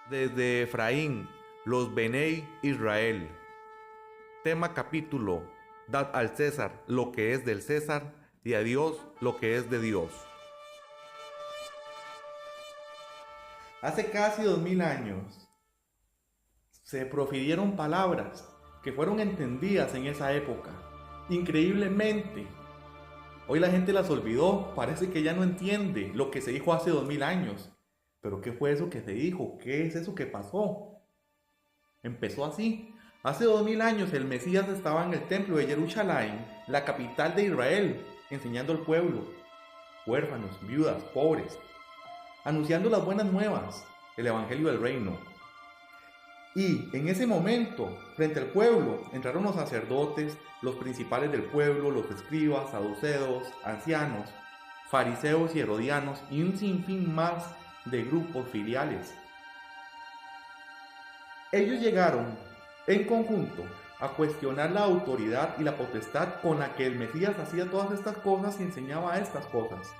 Desde Efraín, los Benei Israel. Tema capítulo: Dad al César lo que es del César y a Dios lo que es de Dios. Hace casi 2000 años se profirieron palabras que fueron entendidas en esa época. Increíblemente, hoy la gente las olvidó, parece que ya no entiende lo que se dijo hace 2000 años. Pero ¿qué fue eso que se dijo? ¿Qué es eso que pasó? Empezó así. Hace 2000 años el Mesías estaba en el templo de Jerusalén, la capital de Israel, enseñando al pueblo, huérfanos, viudas, pobres, anunciando las buenas nuevas, el evangelio del reino. Y en ese momento, frente al pueblo, entraron los sacerdotes, los principales del pueblo, los escribas, saduceos, ancianos, fariseos y herodianos y un sinfín más de grupos filiales. Ellos llegaron en conjunto a cuestionar la autoridad y la potestad con la que el Mesías hacía todas estas cosas y enseñaba estas cosas.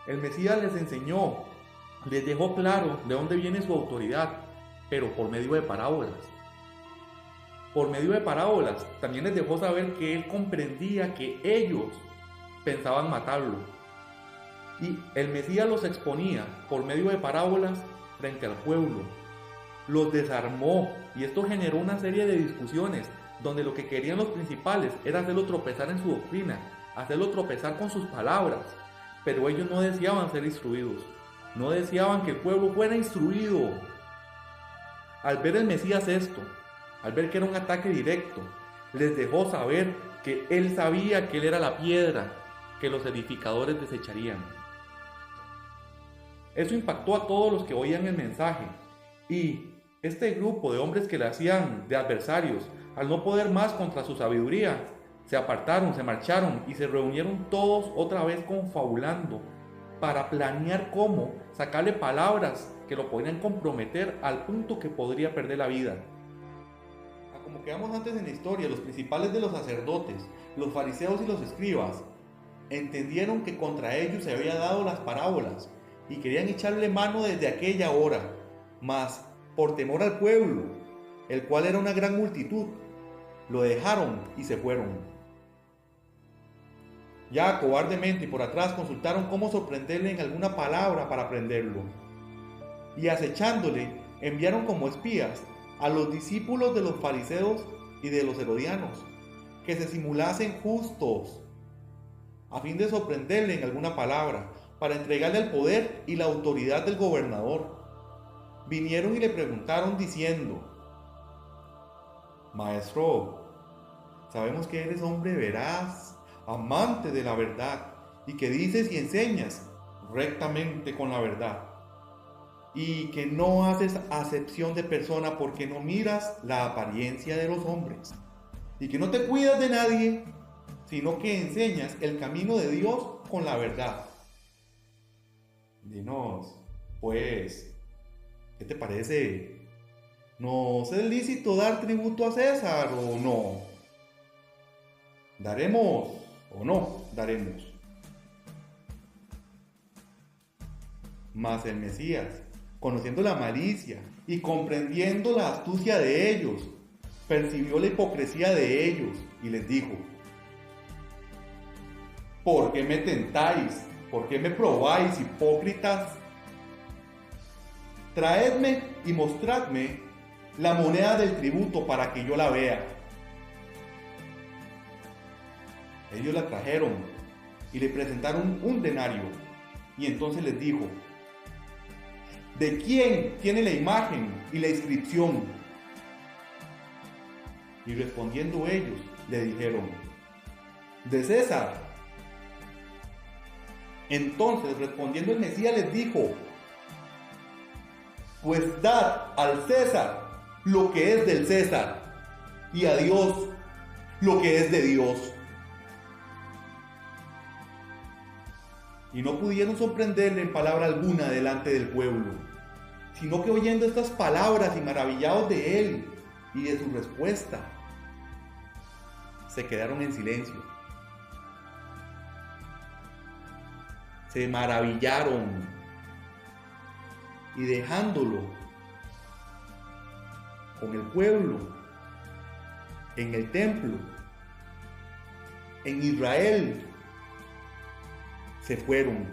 El Mesías les enseñó, les dejó claro de dónde viene su autoridad, pero por medio de parábolas. Por medio de parábolas también les dejó saber que él comprendía que ellos pensaban matarlo. Y el Mesías los exponía por medio de parábolas frente al pueblo. Los desarmó y esto generó una serie de discusiones donde lo que querían los principales era hacerlo tropezar en su doctrina, hacerlo tropezar con sus palabras, pero ellos no deseaban ser instruidos, no deseaban que el pueblo fuera instruido. Al ver el Mesías esto, al ver que era un ataque directo, les dejó saber que él sabía que él era la piedra que los edificadores desecharían. Eso impactó a todos los que oían el mensaje y este grupo de hombres que le hacían de adversarios, al no poder más contra su sabiduría, se apartaron, se marcharon y se reunieron todos otra vez confabulando para planear cómo sacarle palabras que lo podrían comprometer al punto que podría perder la vida. Como quedamos antes en la historia, los principales de los sacerdotes, los fariseos y los escribas, entendieron que contra ellos se había dado las parábolas y querían echarle mano desde aquella hora, mas por temor al pueblo, el cual era una gran multitud, lo dejaron y se fueron. Ya cobardemente y por atrás consultaron cómo sorprenderle en alguna palabra para prenderlo. Y acechándole, enviaron como espías a los discípulos de los fariseos y de los herodianos, que se simulasen justos, a fin de sorprenderle en alguna palabra, para entregarle el poder y la autoridad del gobernador. Vinieron y le preguntaron diciendo: Maestro, sabemos que eres hombre veraz, amante de la verdad, y que dices y enseñas rectamente con la verdad, y que no haces acepción de persona porque no miras la apariencia de los hombres, y que no te cuidas de nadie, sino que enseñas el camino de Dios con la verdad. Dinos, pues, ¿qué te parece? ¿Nos es lícito dar tributo a César o no? ¿Daremos o no daremos? Mas el Mesías, conociendo la malicia y comprendiendo la astucia de ellos, percibió la hipocresía de ellos y les dijo: ¿por qué me tentáis? ¿Por qué me probáis, hipócritas? Traedme y mostradme la moneda del tributo para que yo la vea. Ellos la trajeron y le presentaron un denario, y entonces les dijo: ¿de quién tiene la imagen y la inscripción? Y respondiendo ellos, le dijeron: de César. Entonces, respondiendo el Mesías, les dijo: pues dad al César lo que es del César, y a Dios lo que es de Dios. Y no pudieron sorprenderle en palabra alguna delante del pueblo, sino que oyendo estas palabras y maravillados de él y de su respuesta, se quedaron en silencio. Se maravillaron y dejándolo, con el pueblo, en el templo, en Israel, se fueron.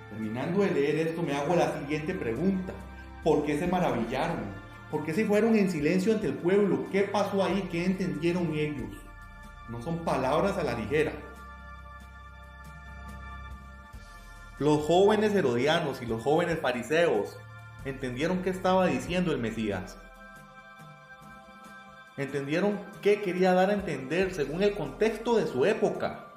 Terminando de leer esto, me hago la siguiente pregunta: ¿por qué se maravillaron? ¿Por qué se fueron en silencio ante el pueblo? ¿Qué pasó ahí? ¿Qué entendieron ellos? No son palabras a la ligera. Los jóvenes herodianos y los jóvenes fariseos entendieron qué estaba diciendo el Mesías. Entendieron qué quería dar a entender según el contexto de su época.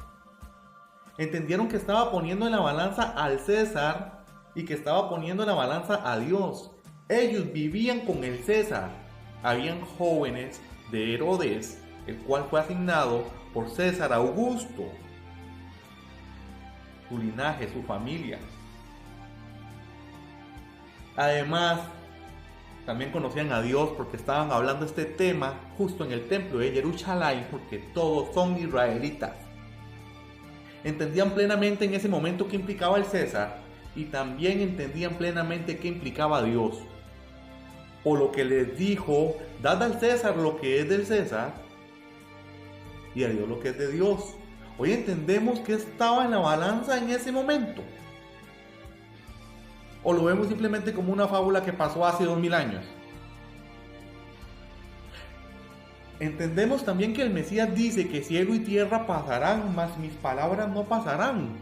Entendieron que estaba poniendo en la balanza al César y que estaba poniendo en la balanza a Dios. Ellos vivían con el César. Habían jóvenes de Herodes, el cual fue asignado por César Augusto. Su linaje, su familia. Además, también conocían a Dios porque estaban hablando este tema justo en el templo de Jerusalén, porque todos son israelitas. Entendían plenamente en ese momento qué implicaba el César y también entendían plenamente qué implicaba Dios. Por lo que les dijo: dad al César lo que es del César y a Dios lo que es de Dios. Hoy entendemos que estaba en la balanza en ese momento. ¿O lo vemos simplemente como una fábula que pasó hace 2000 años? Entendemos también que el Mesías dice que cielo y tierra pasarán, mas mis palabras no pasarán.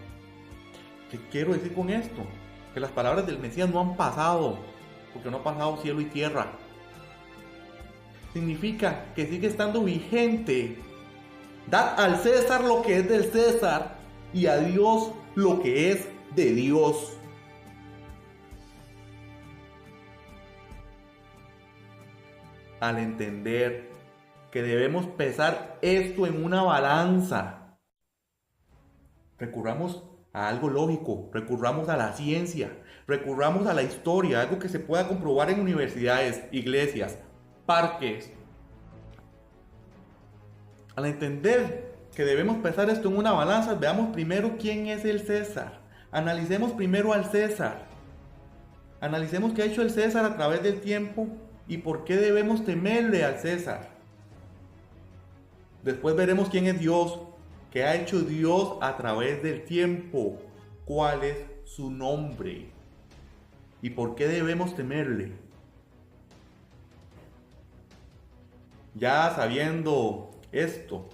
¿Qué quiero decir con esto? Que las palabras del Mesías no han pasado, porque no ha pasado cielo y tierra. Significa que sigue estando vigente. Dad al César lo que es del César y a Dios lo que es de Dios. Al entender que debemos pesar esto en una balanza, recurramos a algo lógico, recurramos a la ciencia, recurramos a la historia, algo que se pueda comprobar en universidades, iglesias, parques. Al entender que debemos pesar esto en una balanza, veamos primero quién es el César. Analicemos primero al César. Analicemos qué ha hecho el César a través del tiempo y por qué debemos temerle al César. Después veremos quién es Dios, qué ha hecho Dios a través del tiempo, cuál es su nombre y por qué debemos temerle. Ya sabiendo esto,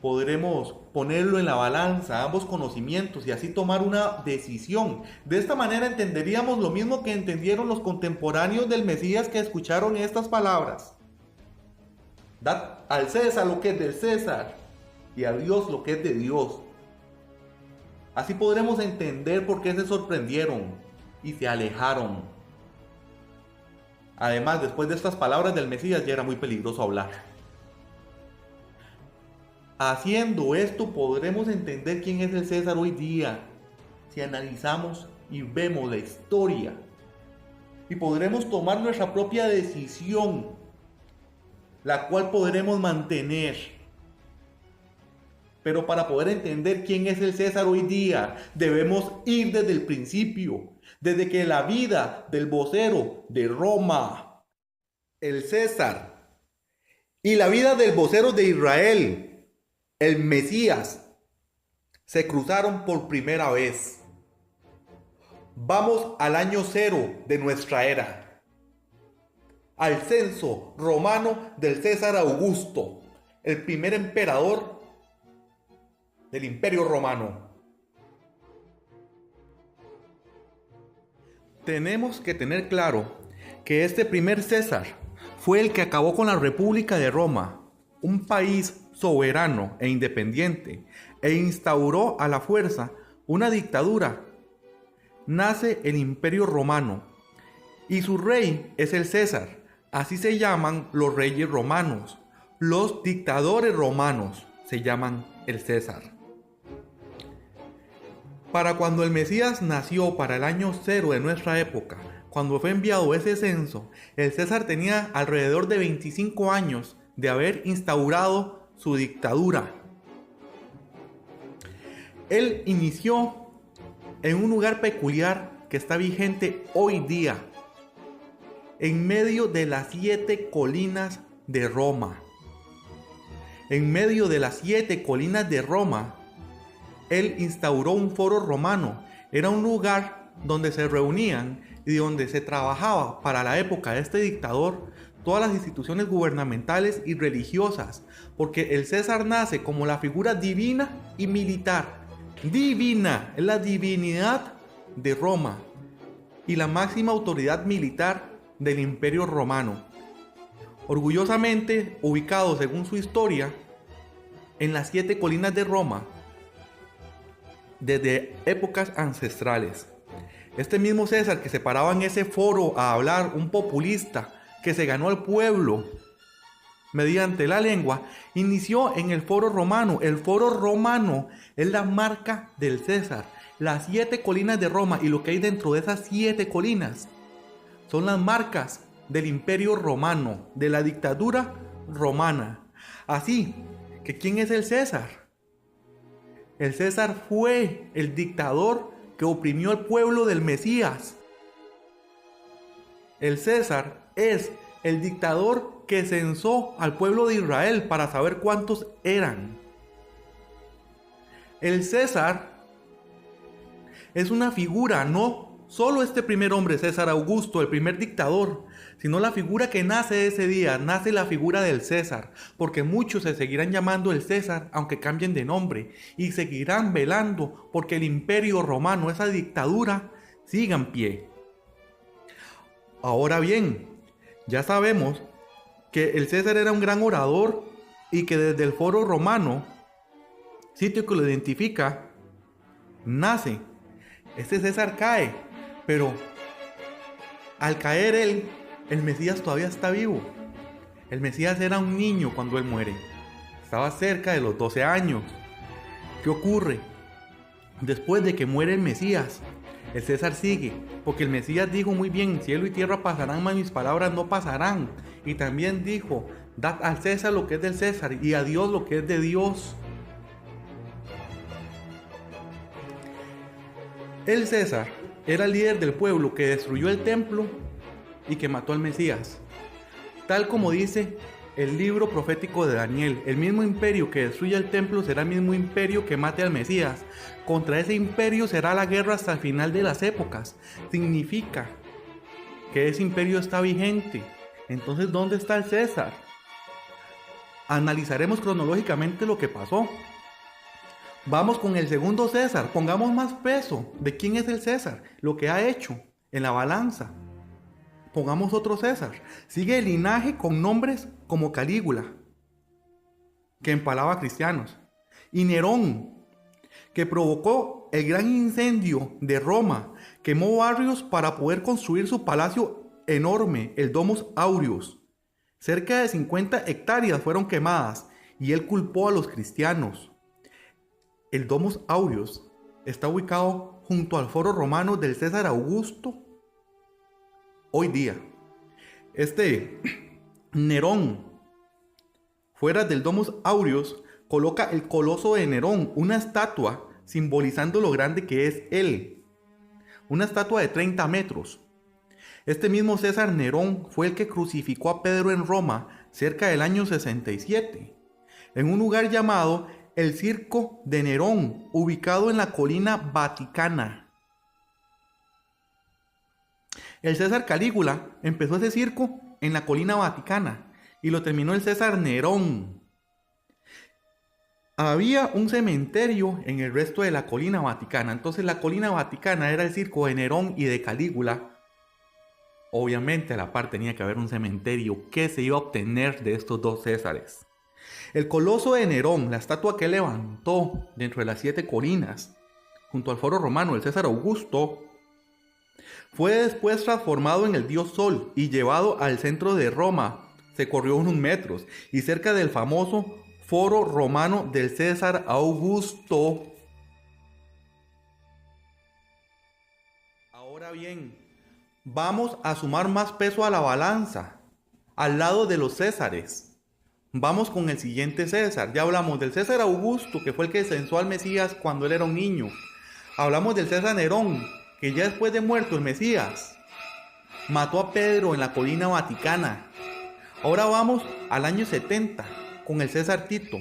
podremos ponerlo en la balanza, ambos conocimientos, y así tomar una decisión. De esta manera entenderíamos lo mismo que entendieron los contemporáneos del Mesías que escucharon estas palabras: dad al César lo que es del César y a Dios lo que es de Dios. Así podremos entender por qué se sorprendieron y se alejaron. Además, después de estas palabras del Mesías ya era muy peligroso hablar. Haciendo esto podremos entender quién es el César hoy día, si analizamos y vemos la historia, y podremos tomar nuestra propia decisión, la cual podremos mantener. Pero para poder entender quién es el César hoy día, debemos ir desde el principio, desde que la vida del vocero de Roma, el César, y la vida del vocero de Israel, el Mesías, se cruzaron por primera vez. Vamos al año 0 de nuestra era, al censo romano del César Augusto, el primer emperador del Imperio Romano. Tenemos que tener claro que este primer César fue el que acabó con la República de Roma, un país soberano e independiente, e instauró a la fuerza una dictadura. Nace el Imperio Romano y su rey es el César. Así se llaman los reyes romanos. Los dictadores romanos se llaman el César. Para cuando el Mesías nació, para el año 0 de nuestra época, cuando fue enviado ese censo, el César tenía alrededor de 25 años de haber instaurado su dictadura. Él inició en un lugar peculiar que está vigente hoy día, en medio de las 7 colinas de Roma. En medio de las 7 colinas de Roma, él instauró un foro romano. Era un lugar donde se reunían y donde se trabajaba para la época de este dictador todas las instituciones gubernamentales y religiosas, porque el César nace como la figura divina y militar. Divina, es la divinidad de Roma y la máxima autoridad militar del Imperio Romano. Orgullosamente ubicado, según su historia, en las 7 colinas de Roma desde épocas ancestrales. Este mismo César que se paraba en ese foro a hablar, un populista que se ganó al pueblo mediante la lengua, inició en el foro romano. El foro romano es la marca del César. Las 7 colinas de Roma y lo que hay dentro de esas 7 colinas son las marcas del Imperio Romano, de la dictadura romana. Así que ¿quién es el César? El César fue el dictador que oprimió al pueblo del Mesías. El César es el dictador que censó al pueblo de Israel para saber cuántos eran. El César es una figura, no solo este primer hombre, César Augusto, el primer dictador, sino la figura que nace ese día, nace la figura del César, porque muchos se seguirán llamando el César aunque cambien de nombre y seguirán velando porque el Imperio Romano, esa dictadura, siga en pie. Ahora bien, ya sabemos que el César era un gran orador y que desde el foro romano, sitio que lo identifica, nace. Este César cae, pero al caer él, el Mesías todavía está vivo. El Mesías era un niño cuando él muere. Estaba cerca de los 12 años. ¿Qué ocurre? Después de que muere el Mesías, el César sigue, porque el Mesías dijo muy bien: cielo y tierra pasarán, mas mis palabras no pasarán. Y también dijo: dad al César lo que es del César y a Dios lo que es de Dios. El César era el líder del pueblo que destruyó el templo y que mató al Mesías. Tal como dice el libro profético de Daniel, el mismo imperio que destruya el templo será el mismo imperio que mate al Mesías. Contra ese imperio será la guerra hasta el final de las épocas. Significa que ese imperio está vigente. Entonces, ¿dónde está el César? Analizaremos cronológicamente lo que pasó. Vamos con el segundo César. Pongamos más peso de quién es el César, lo que ha hecho en la balanza. Pongamos otro César. Sigue el linaje con nombres como Calígula, que empalaba a cristianos, y Nerón, que provocó el gran incendio de Roma, quemó barrios para poder construir su palacio enorme, el Domus Aureus. Cerca de 50 hectáreas fueron quemadas y él culpó a los cristianos. El Domus Aureus está ubicado junto al foro romano del César Augusto hoy día. Nerón, fuera del Domus Aureus, coloca el Coloso de Nerón, una estatua simbolizando lo grande que es él. Una estatua de 30 metros. Este mismo César Nerón fue el que crucificó a Pedro en Roma cerca del año 67, en un lugar llamado el Circo de Nerón, ubicado en la colina Vaticana. El César Calígula empezó ese circo en la colina Vaticana y lo terminó el César Nerón. Había un cementerio en el resto de la colina Vaticana. Entonces la colina Vaticana era el circo de Nerón y de Calígula. Obviamente a la par tenía que haber un cementerio. ¿Qué se iba a obtener de estos dos Césares? El Coloso de Nerón, la estatua que levantó dentro de las 7 colinas, junto al foro romano, el César Augusto, fue después transformado en el dios Sol y llevado al centro de Roma. Se corrió unos metros y cerca del famoso foro romano del César Augusto. Ahora bien, vamos a sumar más peso a la balanza, al lado de los Césares. Vamos con el siguiente César. Ya hablamos del César Augusto, que fue el que censó al Mesías cuando él era un niño. Hablamos del César Nerón, que ya después de muerto el Mesías, mató a Pedro en la colina Vaticana. Ahora vamos al año 70, con el César Tito.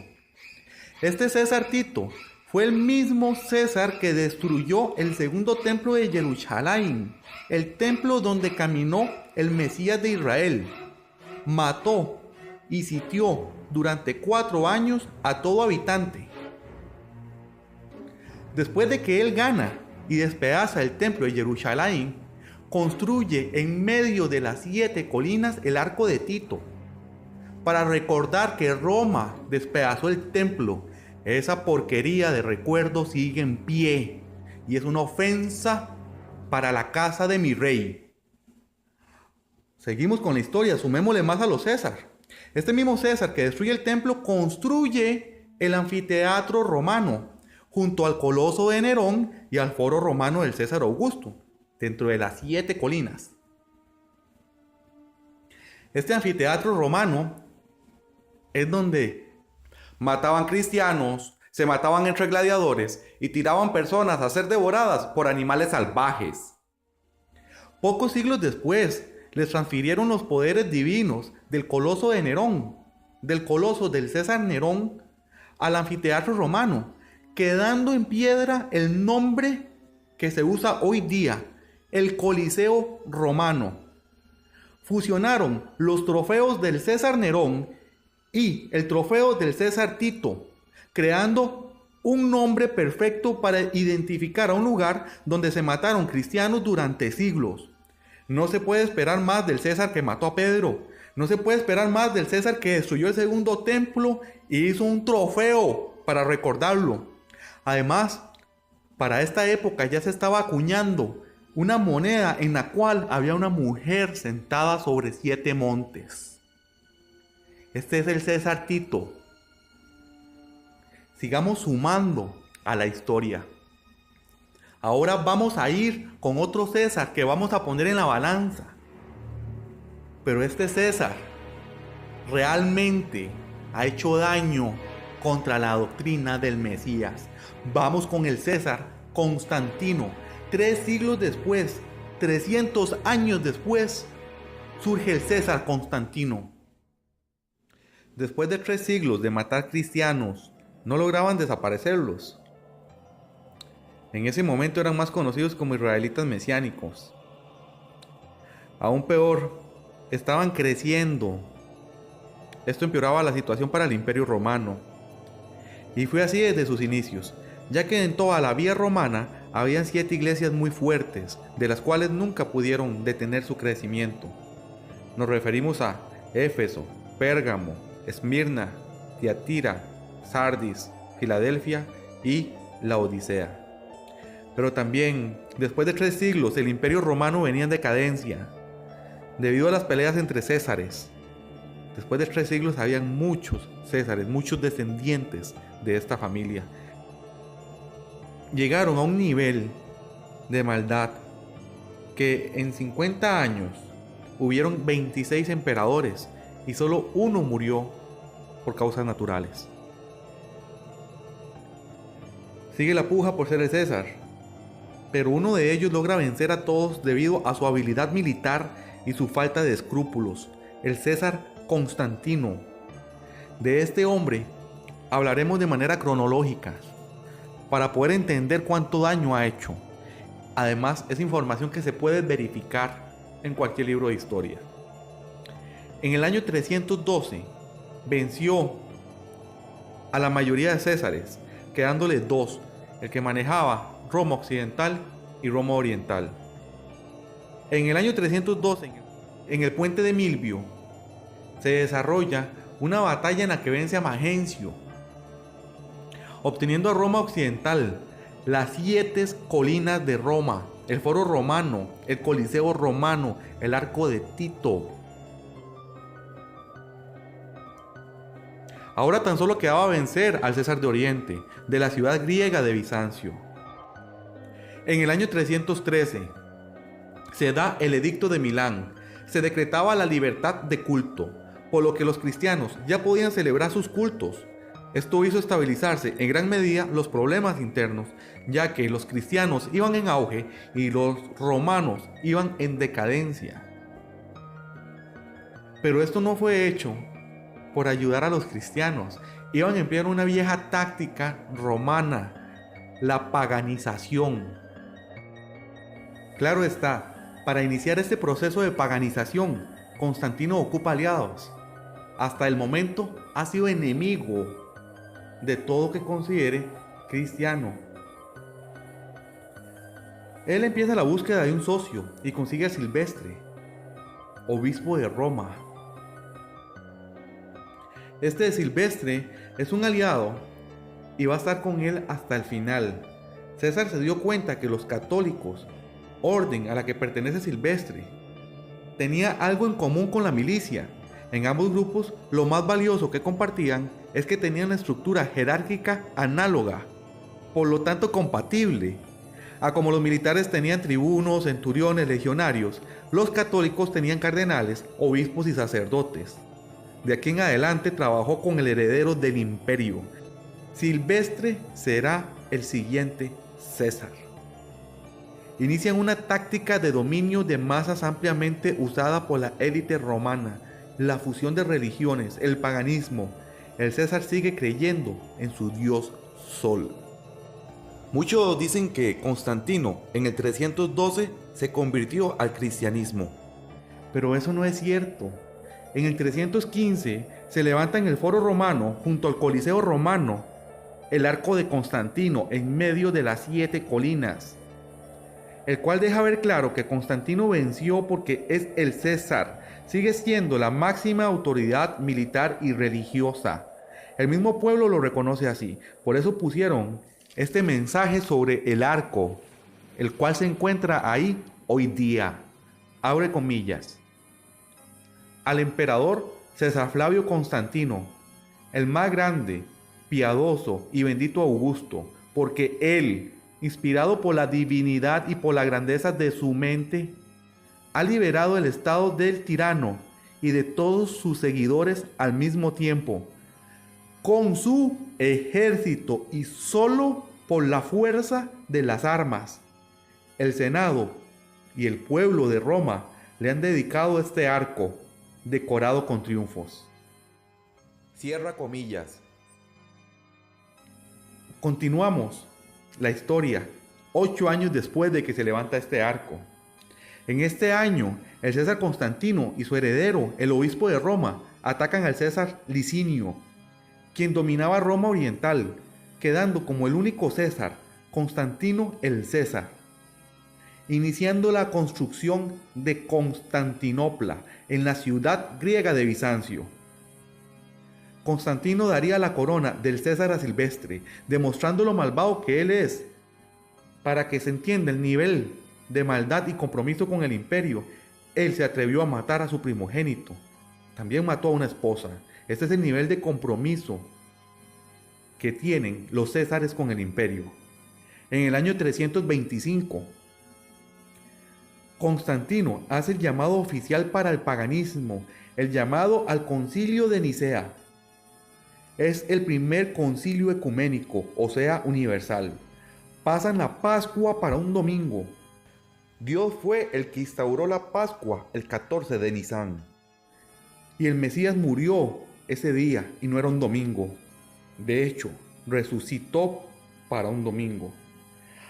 Este César Tito fue el mismo César que destruyó el segundo templo de Jerusalén, el templo donde caminó el Mesías de Israel. Mató y sitió durante 4 años a todo habitante. Después de que él gana y despedaza el templo de Jerusalén, construye en medio de las 7 colinas el arco de Tito, para recordar que Roma despedazó el templo. Esa porquería de recuerdo sigue en pie y es una ofensa para la casa de mi rey. Seguimos con la historia, sumémosle más a los César. Este mismo César que destruye el templo construye el anfiteatro romano junto al Coloso de Nerón y al foro romano del César Augusto, dentro de las 7 colinas. Este anfiteatro romano es donde mataban cristianos, se mataban entre gladiadores y tiraban personas a ser devoradas por animales salvajes. Pocos siglos después, les transfirieron los poderes divinos del Coloso de Nerón, del Coloso del César Nerón, al anfiteatro romano, quedando en piedra el nombre que se usa hoy día, el Coliseo Romano. Fusionaron los trofeos del César Nerón y el trofeo del César Tito, creando un nombre perfecto para identificar a un lugar donde se mataron cristianos durante siglos. No se puede esperar más del César que mató a Pedro. No se puede esperar más del César que destruyó el segundo templo y hizo un trofeo para recordarlo. Además, para esta época ya se estaba acuñando una moneda en la cual había una mujer sentada sobre 7 montes. Este es el César Tito. Sigamos sumando a la historia. Ahora vamos a ir con otro César que vamos a poner en la balanza. Pero este César realmente ha hecho daño contra la doctrina del Mesías. Vamos con el César Constantino. 3 siglos después, 300 años después, surge el César Constantino. Después de 3 siglos de matar cristianos, no lograban desaparecerlos. En ese momento eran más conocidos como israelitas mesiánicos. Aún peor, estaban creciendo. Esto empeoraba la situación para el Imperio Romano. Y fue así desde sus inicios, ya que en toda la vía romana habían 7 iglesias muy fuertes, de las cuales nunca pudieron detener su crecimiento. Nos referimos a Éfeso, Pérgamo, Esmirna, Tiatira, Sardis, Filadelfia y Laodicea. Pero también, después de 3 siglos, el Imperio Romano venía en decadencia, debido a las peleas entre Césares. Después de 3 siglos habían muchos Césares, muchos descendientes de esta familia. Llegaron a un nivel de maldad que en 50 años hubieron 26 emperadores y solo uno murió por causas naturales. Sigue la puja por ser el César, pero uno de ellos logra vencer a todos debido a su habilidad militar y su falta de escrúpulos, el César Constantino. De este hombre hablaremos de manera cronológica, para poder entender cuánto daño ha hecho. Además, es información que se puede verificar en cualquier libro de historia. En el año 312, venció a la mayoría de Césares, quedándole 2, el que manejaba Roma Occidental y Roma Oriental. En el año 312, en el puente de Milvio, se desarrolla una batalla en la que vence a Magencio, obteniendo a Roma Occidental, las 7 colinas de Roma, el foro romano, el Coliseo romano, el arco de Tito. Ahora tan solo quedaba vencer al César de Oriente, de la ciudad griega de Bizancio. En el año 313 se da el Edicto de Milán. Se decretaba la libertad de culto. por lo que los cristianos ya podían celebrar sus cultos. Esto hizo estabilizarse en gran medida los problemas internos, ya que los cristianos iban en auge y los romanos iban en decadencia. Pero esto no fue hecho por ayudar a los cristianos. Iban a emplear una vieja táctica romana, la paganización. Claro está, para iniciar este proceso de paganización, Constantino ocupa aliados. Hasta el momento ha sido enemigo de todo que considere cristiano. Él empieza la búsqueda de un socio y consigue a Silvestre, obispo de Roma. Este Silvestre es un aliado y va a estar con él hasta el final. César se dio cuenta que los católicos, orden a la que pertenece Silvestre, tenía algo en común con la milicia. En ambos grupos, lo más valioso que compartían es que tenían una estructura jerárquica análoga, por lo tanto compatible. A como los militares tenían tribunos, centuriones, legionarios, los católicos tenían cardenales, obispos y sacerdotes. De aquí en adelante trabajó con el heredero del imperio. Silvestre será el siguiente César. Inician una táctica de dominio de masas ampliamente usada por la élite romana, la fusión de religiones, el paganismo. El César sigue creyendo en su dios Sol. Muchos dicen que Constantino en el 312 se convirtió al cristianismo, pero eso no es cierto. En el 315 se levanta en el Foro Romano, junto al Coliseo Romano, el arco de Constantino en medio de las 7 colinas, el cual deja ver claro que Constantino venció porque es el César, sigue siendo la máxima autoridad militar y religiosa. El mismo pueblo lo reconoce así, por eso pusieron este mensaje sobre el arco, el cual se encuentra ahí hoy día. Abre comillas. Al emperador César Flavio Constantino, el más grande, piadoso y bendito Augusto, porque él, inspirado por la divinidad y por la grandeza de su mente, ha liberado el estado del tirano y de todos sus seguidores al mismo tiempo, con su ejército y solo por la fuerza de las armas. El Senado y el pueblo de Roma le han dedicado este arco, decorado con triunfos. Cierra comillas. Continuamos la historia 8 años después de que se levanta este arco. En este año, el César Constantino y su heredero, el obispo de Roma, atacan al César Licinio, quien dominaba Roma Oriental, quedando como el único César, Constantino el César, iniciando la construcción de Constantinopla en la ciudad griega de Bizancio. Constantino daría la corona del César a Silvestre, demostrando lo malvado que él es. Para que se entienda el nivel de maldad y compromiso con el imperio, él se atrevió a matar a su primogénito. También mató a una esposa. Este es el nivel de compromiso que tienen los Césares con el imperio. En el año 325, Constantino hace el llamado oficial para el paganismo, el llamado al Concilio de Nicea. Es el primer concilio ecuménico, o sea, universal. Pasan la Pascua para un domingo. Dios fue el que instauró la Pascua el 14 de Nisan. Y el Mesías murió ese día y no era un domingo. De hecho, resucitó para un domingo.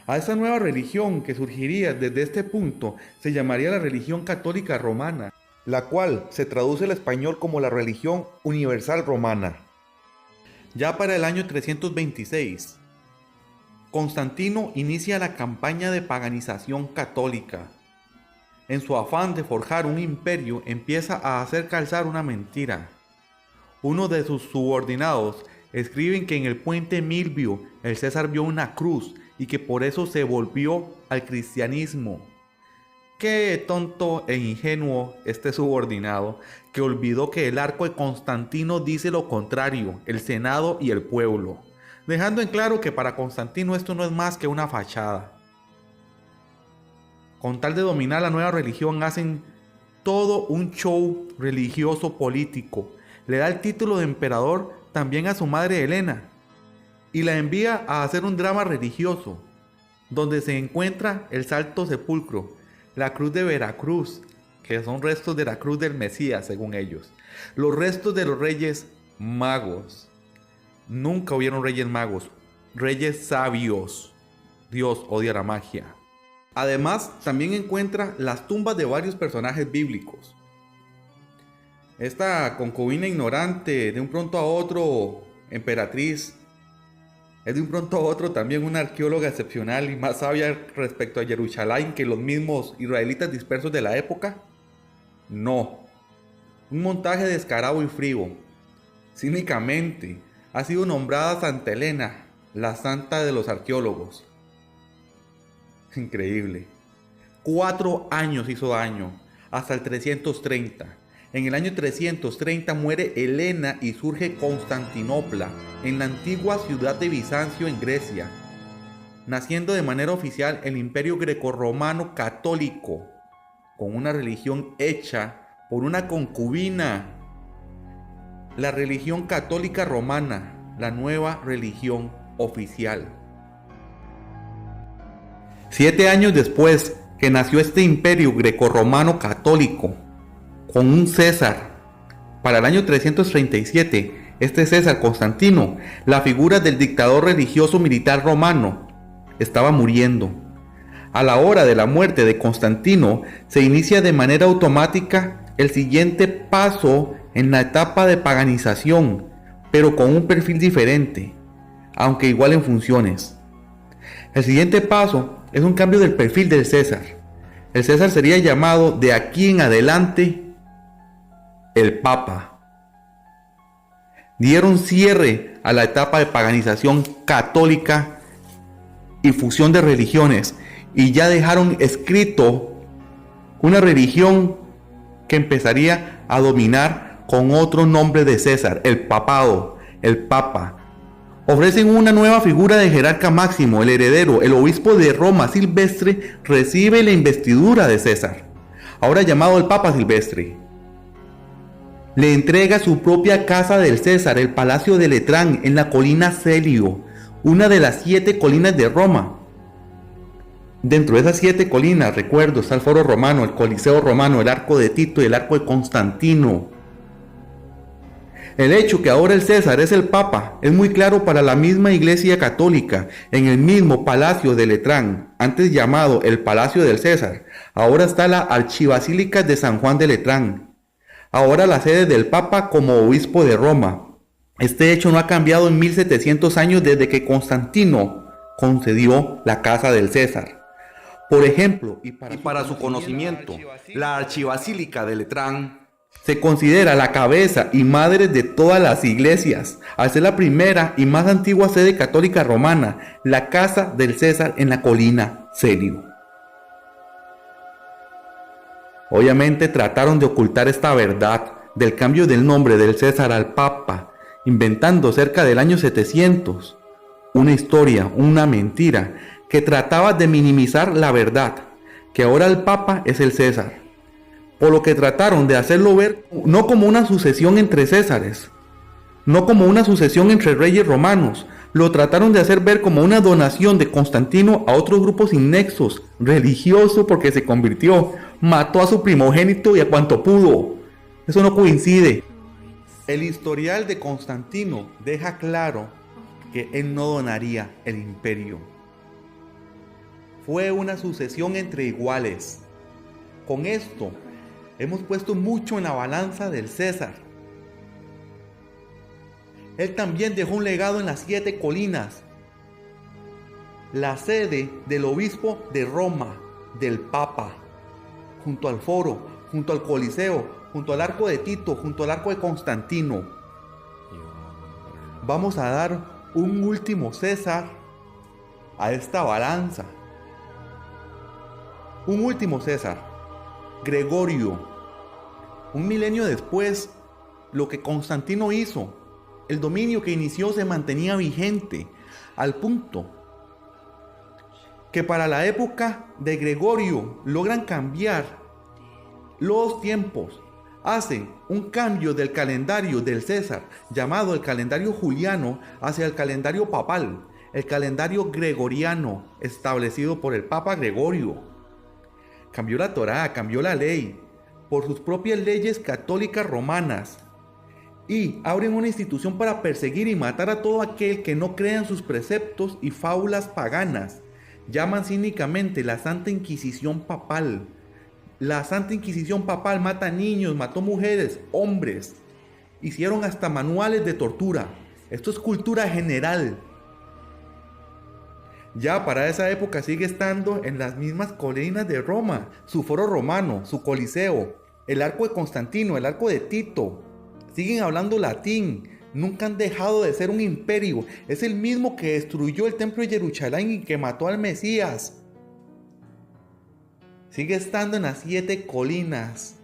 A esta nueva religión que surgiría desde este punto se llamaría la religión católica romana, la cual se traduce al español como la religión universal romana. Ya para el año 326, Constantino inicia la campaña de paganización católica. En su afán de forjar un imperio, empieza a hacer calzar una mentira. Uno de sus subordinados escriben que en el puente Milvio el César vio una cruz y que por eso se volvió al cristianismo. Qué tonto e ingenuo este subordinado, que olvidó que el arco de Constantino dice lo contrario, el Senado y el pueblo, dejando en claro que para Constantino esto no es más que una fachada. Con tal de dominar la nueva religión hacen todo un show religioso político. Le da el título de emperador también a su madre Helena y la envía a hacer un drama religioso, donde se encuentra el Santo Sepulcro, la cruz de Veracruz, que son restos de la cruz del Mesías según ellos, los restos de los reyes magos. Nunca hubieron reyes magos, reyes sabios. Dios odia la magia. Además, también encuentra las tumbas de varios personajes bíblicos. Esta concubina ignorante, de un pronto a otro emperatriz, es de un pronto a otro también una arqueóloga excepcional y más sabia respecto a Jerusalén que los mismos israelitas dispersos de la época. No, un montaje descarado y frío. Cínicamente, ha sido nombrada Santa Helena, la santa de los arqueólogos. Increíble. 4 años hizo daño, hasta el 330. En el año 330 muere Helena y surge Constantinopla, en la antigua ciudad de Bizancio en Grecia, naciendo de manera oficial el Imperio Grecorromano Católico, con una religión hecha por una concubina. La religión católica romana, la nueva religión oficial. 7 años después que nació este imperio grecorromano católico, con un César, para el año 337, este César Constantino, la figura del dictador religioso militar romano, estaba muriendo. A la hora de la muerte de Constantino, se inicia de manera automática el siguiente paso en la etapa de paganización, pero con un perfil diferente, aunque igual en funciones. El siguiente paso es un cambio del perfil del César. El César sería llamado de aquí en adelante el Papa. Dieron cierre a la etapa de paganización católica y fusión de religiones y ya dejaron escrito una religión que empezaría a dominar con otro nombre de César, el papado, el Papa. Ofrecen una nueva figura de jerarca máximo, el heredero, el obispo de Roma, Silvestre, recibe la investidura de César, ahora llamado el Papa Silvestre. Le entrega su propia casa del César, el Palacio de Letrán, en la colina Celio, una de las 7 colinas de Roma. Dentro de esas 7 colinas, recuerdo, está el Foro Romano, el Coliseo Romano, el Arco de Tito y el Arco de Constantino. El hecho que ahora el César es el Papa es muy claro para la misma Iglesia Católica. En el mismo Palacio de Letrán, antes llamado el Palacio del César, ahora está la Archibasílica de San Juan de Letrán. Ahora la sede del Papa como obispo de Roma. Este hecho no ha cambiado en 1700 años desde que Constantino concedió la casa del César. Por ejemplo, y para su conocimiento, la Archibasílica de Letrán se considera la cabeza y madre de todas las iglesias, al ser la primera y más antigua sede católica romana, la casa del César en la colina Celio. Obviamente trataron de ocultar esta verdad del cambio del nombre del César al Papa, inventando cerca del año 700 una historia, una mentira, que trataba de minimizar la verdad, que ahora el Papa es el César. Por lo que trataron de hacerlo ver no como una sucesión entre Césares, no como una sucesión entre reyes romanos, lo trataron de hacer ver como una donación de Constantino a otros grupos innexos, religioso porque se convirtió, mató a su primogénito y a cuanto pudo. Eso no coincide. El historial de Constantino deja claro que él no donaría el imperio. Fue una sucesión entre iguales. Con esto, hemos puesto mucho en la balanza del César. Él también dejó un legado en las 7 colinas, la sede del obispo de Roma, del Papa, junto al Foro, junto al Coliseo, junto al Arco de Tito, junto al Arco de Constantino. Vamos a dar un último César a esta balanza. Un último César, Gregorio. Un milenio después, lo que Constantino hizo, el dominio que inició se mantenía vigente, al punto que para la época de Gregorio logran cambiar Los tiempos hacen un cambio del calendario del César, llamado el calendario juliano, hacia el calendario papal, el calendario gregoriano, establecido por el Papa Gregorio. Cambió la Torá, cambió la ley, por sus propias leyes católicas romanas, y abren una institución para perseguir y matar a todo aquel que no crea en sus preceptos y fábulas paganas. Llaman cínicamente la Santa Inquisición Papal. La Santa Inquisición Papal mata niños, mató mujeres, hombres. Hicieron hasta manuales de tortura. Esto es cultura general. Ya para esa época sigue estando en las mismas colinas de Roma, su foro romano, su coliseo, el arco de Constantino, el arco de Tito. Siguen hablando latín, nunca han dejado de ser un imperio. Es el mismo que destruyó el templo de Jerusalén y que mató al Mesías. Sigue estando en las 7 colinas.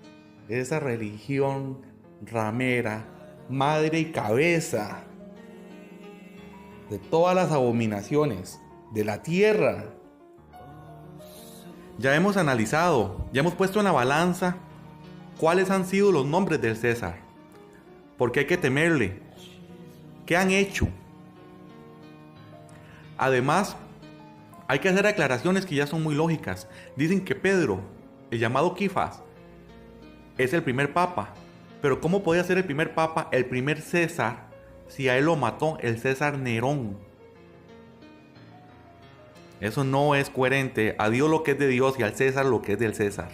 Esa religión ramera, madre y cabeza de todas las abominaciones de la tierra. Ya hemos analizado, ya hemos puesto en la balanza cuáles han sido los nombres del César. ¿Por qué hay que temerle? ¿Qué han hecho? Además, hay que hacer aclaraciones que ya son muy lógicas. Dicen que Pedro, el llamado Kifas, es el primer papa. Pero ¿cómo podía ser el primer papa, el primer César, si a él lo mató el César Nerón? Eso no es coherente. A Dios lo que es de Dios y al César lo que es del César.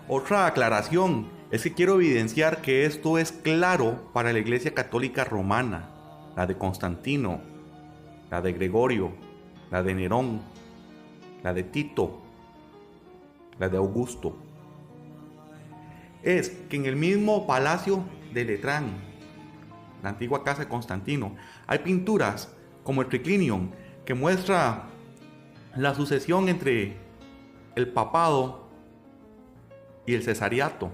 Otra aclaración es que quiero evidenciar que esto es claro para la Iglesia Católica Romana, la de Constantino, la de Gregorio, la de Nerón, la de Tito, la de Augusto. Es que en el mismo palacio de Letrán, la antigua casa de Constantino, hay pinturas como el Triclinium que muestra la sucesión entre el papado y el cesariato.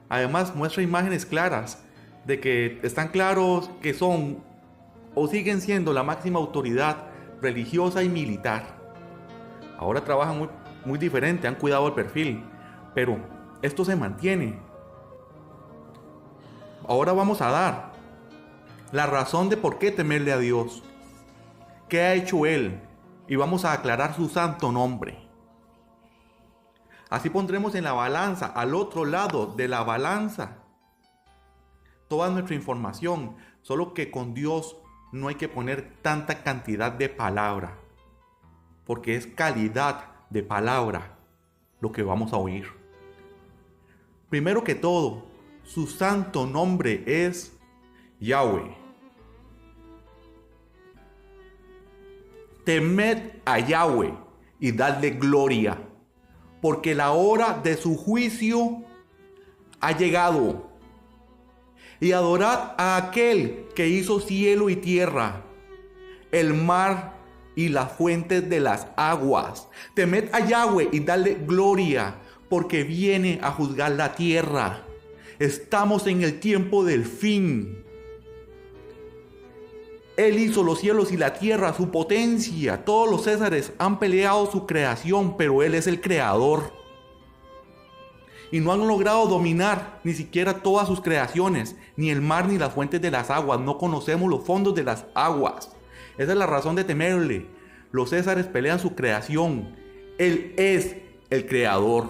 Además muestra imágenes claras de que están claros que son o siguen siendo la máxima autoridad religiosa y militar. Ahora trabajan muy diferente, han cuidado el perfil, pero esto se mantiene. Ahora vamos a dar la razón de por qué temerle a Dios. ¿Qué ha hecho Él? Y vamos a aclarar su santo nombre. Así pondremos en la balanza, al otro lado de la balanza, toda nuestra información. Solo que con Dios no hay que poner tanta cantidad de palabra, porque es calidad de palabra lo que vamos a oír. Primero que todo, su santo nombre es Yahweh. Temed a Yahweh y dadle gloria, porque la hora de su juicio ha llegado. Y adorad a aquel que hizo cielo y tierra, el mar y las fuentes de las aguas. Temed a Yahweh y dadle gloria, porque viene a juzgar la tierra. Estamos en el tiempo del fin. Él hizo los cielos y la tierra, su potencia. Todos los césares han peleado su creación, pero Él es el creador. Y no han logrado dominar ni siquiera todas sus creaciones, ni el mar ni las fuentes de las aguas. No conocemos los fondos de las aguas. Esa es la razón de temerle. Los césares pelean su creación. Él es el creador.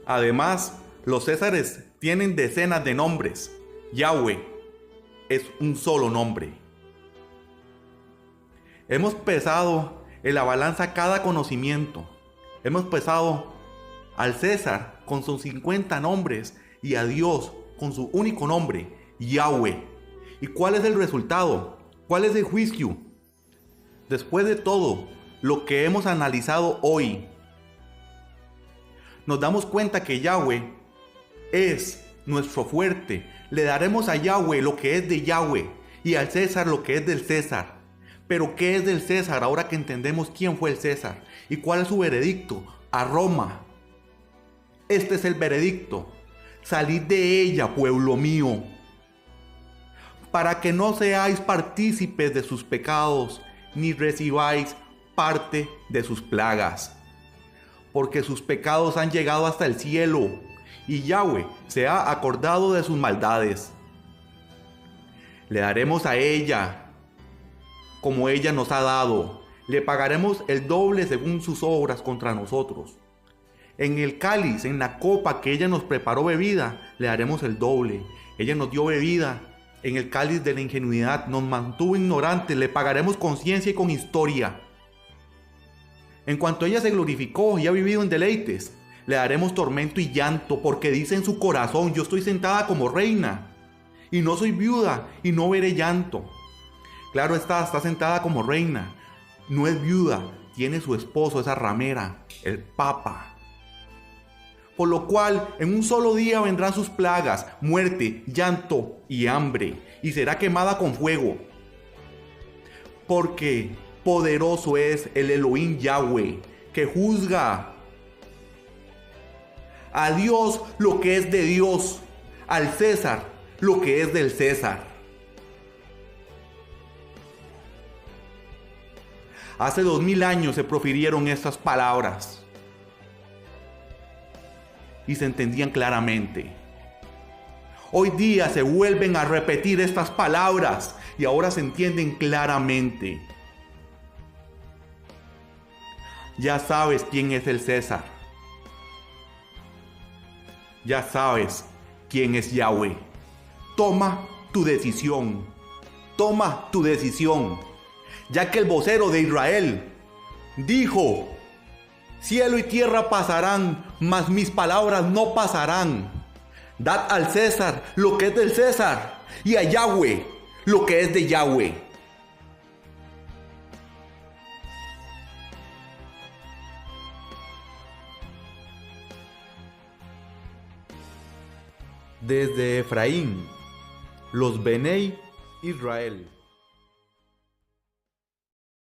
Además, los césares tienen decenas de nombres. Yahweh es un solo nombre. Hemos pesado en la balanza cada conocimiento. Hemos pesado al César con sus 50 nombres y a Dios con su único nombre, Yahweh. ¿Y cuál es el resultado? ¿Cuál es el juicio? Después de todo lo que hemos analizado hoy, nos damos cuenta que Yahweh es nuestro fuerte. Le daremos a Yahweh lo que es de Yahweh y al César lo que es del César. Pero ¿qué es del César ahora que entendemos quién fue el César? ¿Y cuál es su veredicto? A Roma. Este es el veredicto. Salid de ella, pueblo mío, para que no seáis partícipes de sus pecados, ni recibáis parte de sus plagas. porque sus pecados han llegado hasta el cielo, y Yahweh se ha acordado de sus maldades. Le daremos a ella como ella nos ha dado. Le pagaremos el doble según sus obras contra nosotros. En el cáliz, en la copa que ella nos preparó bebida, le daremos el doble. Ella nos dio bebida. En el cáliz de la ingenuidad nos mantuvo ignorantes. Le pagaremos con ciencia y con historia. En cuanto ella se glorificó y ha vivido en deleites, le daremos tormento y llanto, porque dice en su corazón: yo estoy sentada como reina, y no soy viuda, y no veré llanto. Claro está sentada como reina, no es viuda, tiene su esposo, esa ramera, el Papa. Por lo cual, en un solo día vendrán sus plagas, muerte, llanto y hambre, y será quemada con fuego. Porque poderoso es el Elohim Yahweh, que juzga. A Dios lo que es de Dios, al César lo que es del César. Hace 2000 años se profirieron estas palabras y se entendían claramente. Hoy día se vuelven a repetir estas palabras y ahora se entienden claramente. Ya sabes quién es el César. Ya sabes quién es Yahweh. Toma tu decisión. Toma tu decisión. Ya que el vocero de Israel dijo: cielo y tierra pasarán, mas mis palabras no pasarán. Dad al César lo que es del César, y a Yahweh lo que es de Yahweh. Desde Efraín, los Benei Israel.